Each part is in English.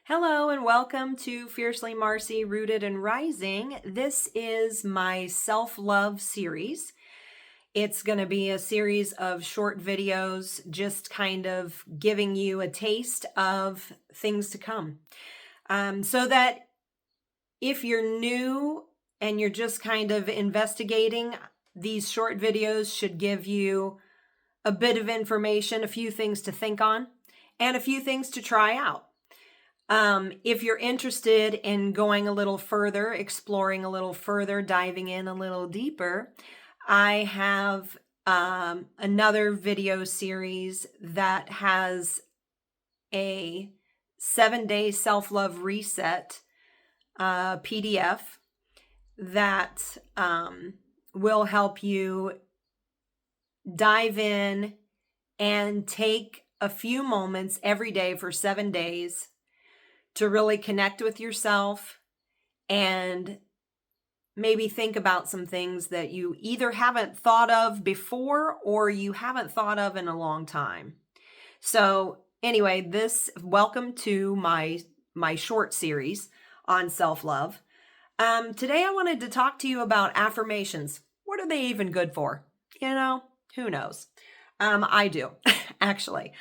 Hello and welcome to Fiercely Marcy Rooted and Rising. This is my self-love series. It's going to be a series of short videos, just kind of giving you a taste of things to come. So that if you're new and you're just kind of investigating, these short videos should give you a bit of information, a few things to think on, and a few things to try out. If you're interested in going a little further, exploring a little further, diving in a little deeper, I have another video series that has a 7-day self-love reset PDF that will help you dive in and take a few moments every day for 7 days to really connect with yourself and maybe think about some things that you either haven't thought of before or you haven't thought of in a long time. So anyway, welcome to my short series on self-love. Today I wanted to talk to you about affirmations. What are they even good for? Who knows? I do, actually.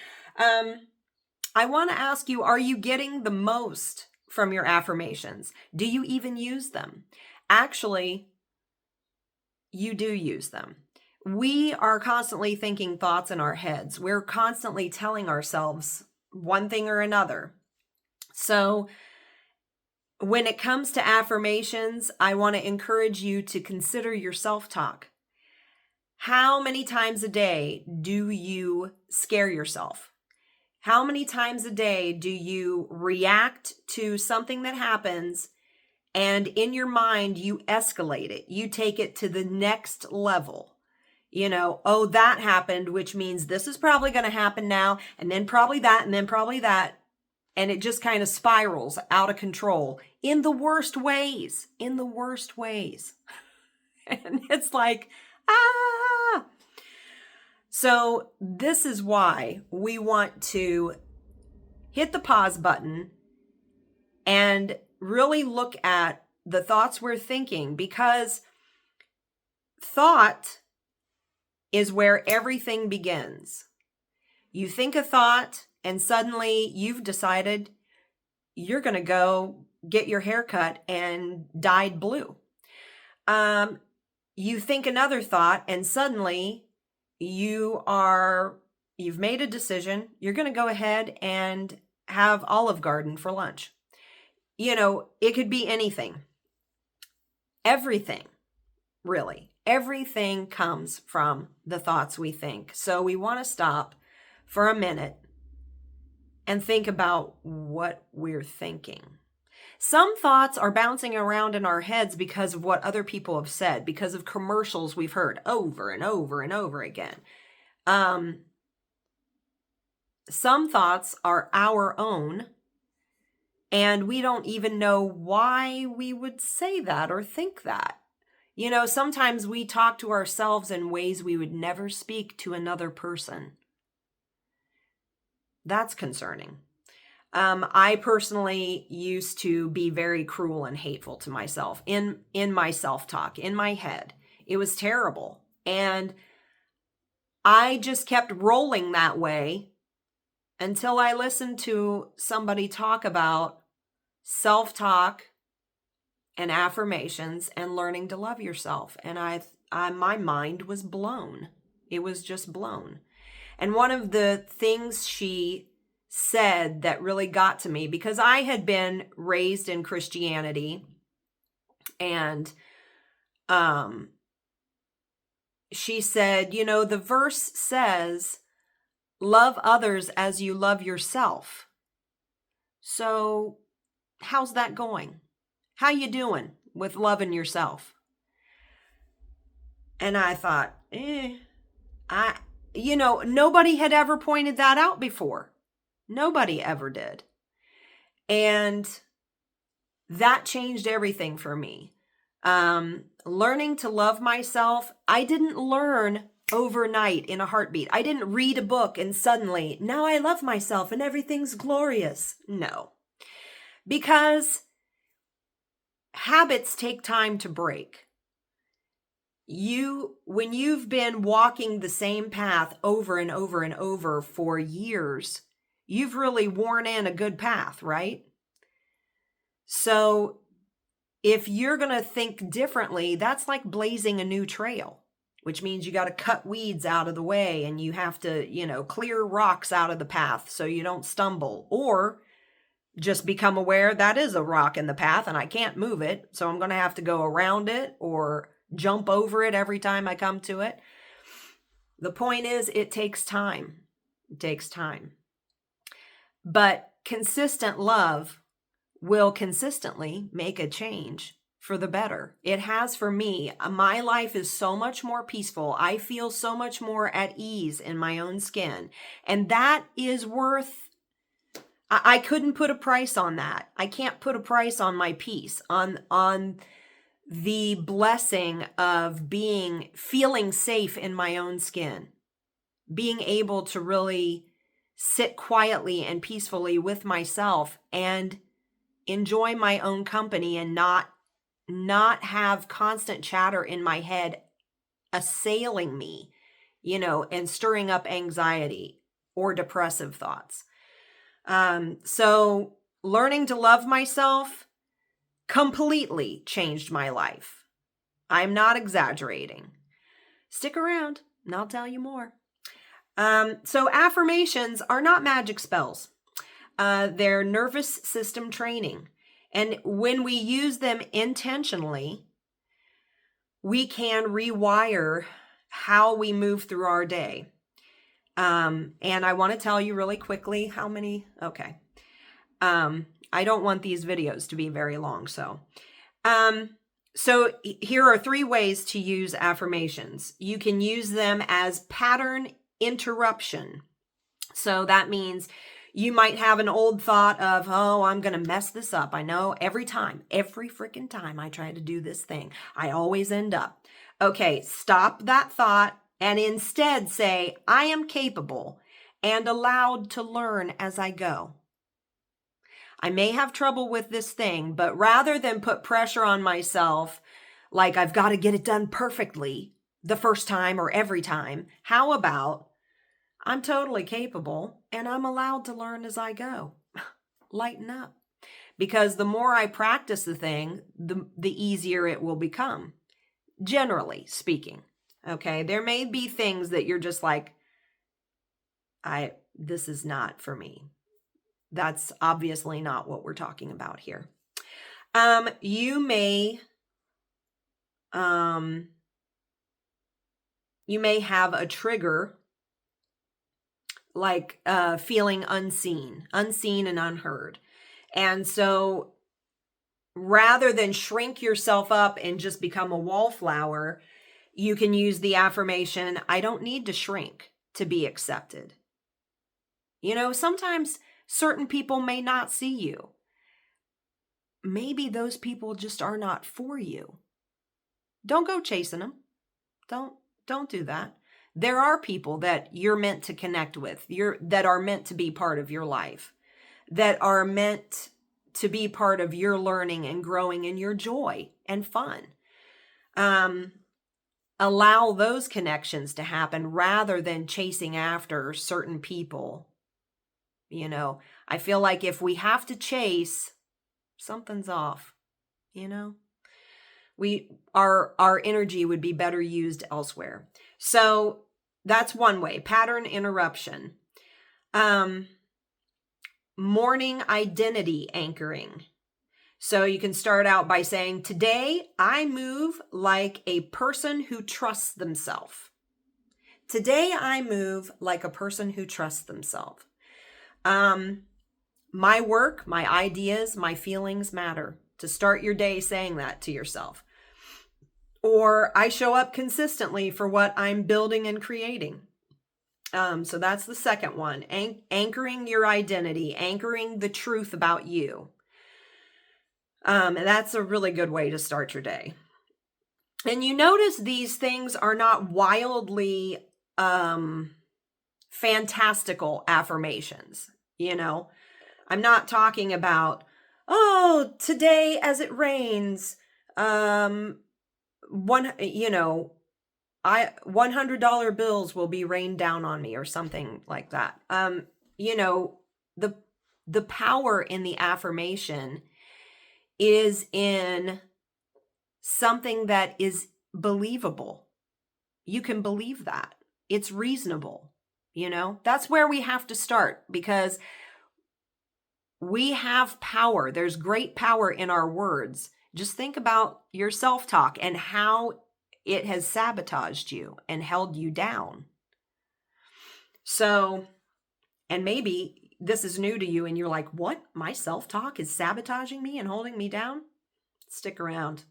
I want to ask you, are you getting the most from your affirmations? Do you even use them? Actually, you do use them. We are constantly thinking thoughts in our heads. We're constantly telling ourselves one thing or another. So when it comes to affirmations, I want to encourage you to consider your self-talk. How many times a day do you scare yourself? How many times a day do you react to something that happens and in your mind you escalate it? You take it to the next level. Oh, that happened, which means this is probably going to happen now, and then probably that, and then probably that. And it just kind of spirals out of control in the worst ways, And it's like, ah! So this is why we want to hit the pause button and really look at the thoughts we're thinking, because thought is where everything begins. You think a thought and suddenly you've decided you're going to go get your hair cut and dyed blue. You think another thought and suddenly you've made a decision. You're going to go ahead and have Olive Garden for lunch. It could be anything. Everything, really. Everything comes from the thoughts we think. So we want to stop for a minute and think about what we're thinking. Some thoughts are bouncing around in our heads because of what other people have said, because of commercials we've heard over and over and over again. Some thoughts are our own, and we don't even know why we would say that or think that. Sometimes we talk to ourselves in ways we would never speak to another person. That's concerning. I personally used to be very cruel and hateful to myself in my self-talk, in my head. It was terrible. And I just kept rolling that way until I listened to somebody talk about self-talk and affirmations and learning to love yourself. And my mind was blown. It was just blown. And one of the things she said that really got to me, because I had been raised in Christianity, and she said, the verse says, love others as you love yourself. So how's that going? How you doing with loving yourself? And I thought, nobody had ever pointed that out before. Nobody ever did. And that changed everything for me. Learning to love myself, I didn't learn overnight in a heartbeat. I didn't read a book and suddenly, now I love myself and everything's glorious. No. Because habits take time to break. When you've been walking the same path over and over and over for years, you've really worn in a good path, right? So if you're going to think differently, that's like blazing a new trail, which means you got to cut weeds out of the way and you have to, clear rocks out of the path so you don't stumble, or just become aware that is a rock in the path and I can't move it. So I'm going to have to go around it or jump over it every time I come to it. The point is, it takes time. It takes time. But consistent love will consistently make a change for the better. It has for me. My life is so much more peaceful. I feel so much more at ease in my own skin. And that is worth, I couldn't put a price on that. I can't put a price on my peace, on the blessing of feeling safe in my own skin, being able to really sit quietly and peacefully with myself and enjoy my own company and not have constant chatter in my head assailing me, and stirring up anxiety or depressive thoughts. So learning to love myself completely changed my life. I'm not exaggerating. Stick around and I'll tell you more. So affirmations are not magic spells. They're nervous system training. And when we use them intentionally, we can rewire how we move through our day. And I want to tell you really quickly how many, okay. I don't want these videos to be very long. So here are 3 ways to use affirmations. You can use them as pattern interruption. So that means you might have an old thought of, oh, I'm going to mess this up. I know every freaking time I try to do this thing, I always end up. Okay, stop that thought and instead say, I am capable and allowed to learn as I go. I may have trouble with this thing, but rather than put pressure on myself, like I've got to get it done perfectly the first time or every time, how about I'm totally capable and I'm allowed to learn as I go? Lighten up. Because the more I practice the thing, the easier it will become, generally speaking. Okay, there may be things that you're just like, this is not for me. That's obviously not what we're talking about here. You may have a trigger like feeling unseen and unheard. And so rather than shrink yourself up and just become a wallflower, you can use the affirmation, I don't need to shrink to be accepted. Sometimes certain people may not see you. Maybe those people just are not for you. Don't go chasing them. Don't do that. There are people that you're meant to connect with, that are meant to be part of your life, that are meant to be part of your learning and growing and your joy and fun. Allow those connections to happen rather than chasing after certain people. I feel like if we have to chase, something's off, our energy would be better used elsewhere. So that's one way, pattern interruption. Morning identity anchoring. So you can start out by saying, today I move like a person who trusts themselves. Today I move like a person who trusts themselves. My work, my ideas, my feelings matter. To start your day saying that to yourself. Or I show up consistently for what I'm building and creating. So that's the second one. Anchoring your identity, anchoring the truth about you. And that's a really good way to start your day. And you notice these things are not wildly fantastical affirmations. I'm not talking about, oh, today as it rains, one, $100 bills will be rained down on me or something like that. You know, the the power in the affirmation is in something that is believable. You can believe that. It's reasonable. That's where we have to start because we have power. There's great power in our words. Just think about your self talk and how it has sabotaged you and held you down. So, and maybe this is new to you and you're like, what? My self talk is sabotaging me and holding me down? Stick around.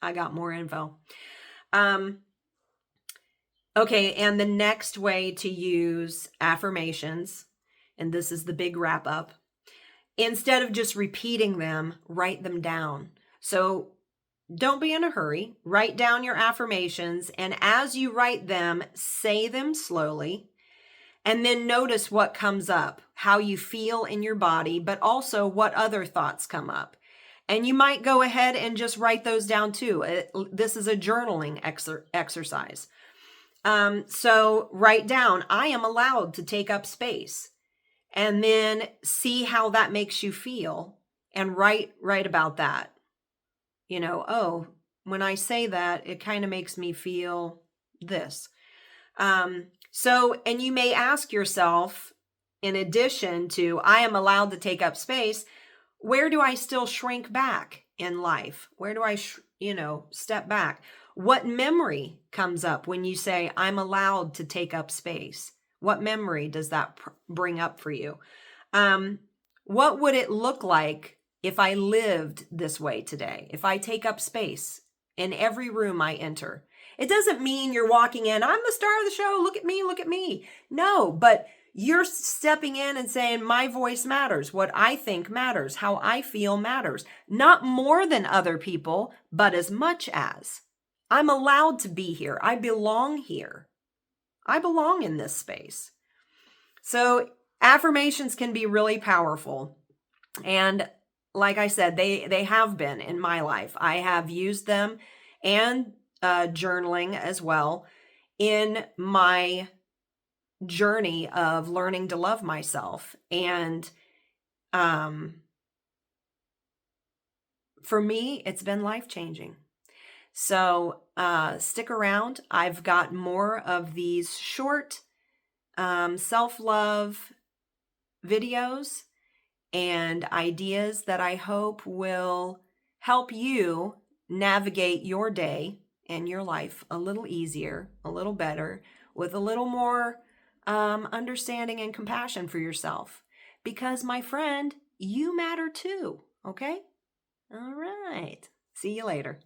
I got more info. Okay, and the next way to use affirmations, and this is the big wrap up, instead of just repeating them, write them down. So don't be in a hurry. Write down your affirmations, and as you write them, say them slowly. And then notice what comes up, how you feel in your body, but also what other thoughts come up. And you might go ahead and just write those down too. This is a journaling exercise. So write down, I am allowed to take up space. And then see how that makes you feel and write about that. Oh, when I say that, it kind of makes me feel this. And you may ask yourself, in addition to, I am allowed to take up space, where do I still shrink back in life? Where do I, step back? What memory comes up when you say, I'm allowed to take up space? What memory does that bring up for you? What would it look like if I lived this way today? If I take up space in every room I enter? It doesn't mean you're walking in, I'm the star of the show, look at me, look at me. No, but you're stepping in and saying, my voice matters. What I think matters. How I feel matters. Not more than other people, but as much as. I'm allowed to be here. I belong here. I belong in this space. So affirmations can be really powerful. And like I said, they have been in my life. I have used them and journaling as well in my journey of learning to love myself. And for me, it's been life-changing. So stick around. I've got more of these short self-love videos and ideas that I hope will help you navigate your day and your life a little easier, a little better, with a little more understanding and compassion for yourself. Because, my friend, you matter too, okay? All right. See you later.